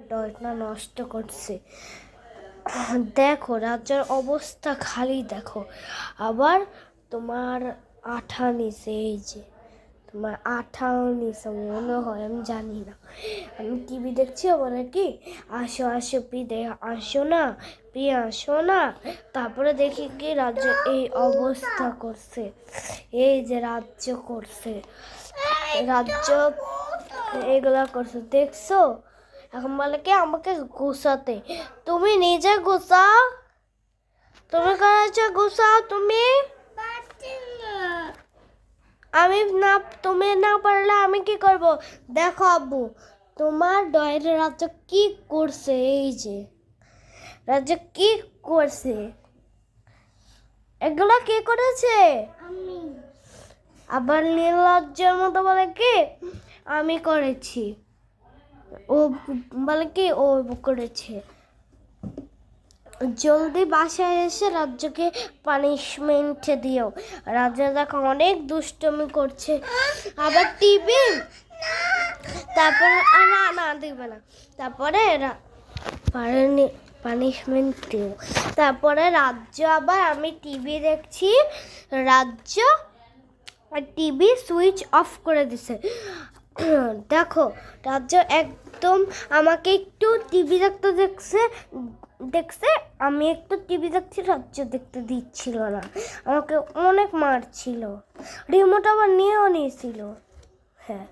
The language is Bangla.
টয়টা নষ্ট করছে। দেখো রাজ্যের অবস্থা খালি দেখো। আবার তোমার আঠা নিছে, এই যে তোমার আঠাও নিছে মনে হয়, আমি জানি না। আমি টিভি দেখছি, বলে কি আসো আসো পি আসো না, পি আসো না। তারপরে দেখি কি রাজ্য এই অবস্থা করছে, এই যে রাজ্য করছে, রাজ্য এগুলা করছে দেখছো। এখন বলে কি আমাকে গুছাতে, তুমি নিজে গুছাও, তুমি করেছো গুছাও তুমি। আমি না, তুমি না পারলে আমি কি করব? দেখো আব্বু, তোমার ডয়ের রাজ্য কি করছে, এই যে রাজ্য কি করছে, এগুলা কে করেছে? আবার নির্লজ্জের মতো বলে কি আমি করেছি, ও বলে কি ও করেছে। জলদি বাসায় এসে রাজ্যকে পানিশমেন্ট দিও। রাজ্য দেখো অনেক দুষ্টুমি করছে। আবার টিভি, তারপরে না না দেখবে না, তারপরে পানিশমেন্ট দিও। তারপরে রাজ্য আবার আমি টিভি দেখছি, রাজ্য টিভি সুইচ অফ করে দিছে। দেখো রাজ্য একদম আমাকে একটু টিভি দেখতে দেখছে, আমি একটু টিভি দেখছি, রাজ্য দেখতে দিচ্ছিল না, আমাকে অনেক মারছিল, রিমোট আবার নিয়েও নিয়েছিল। হ্যাঁ।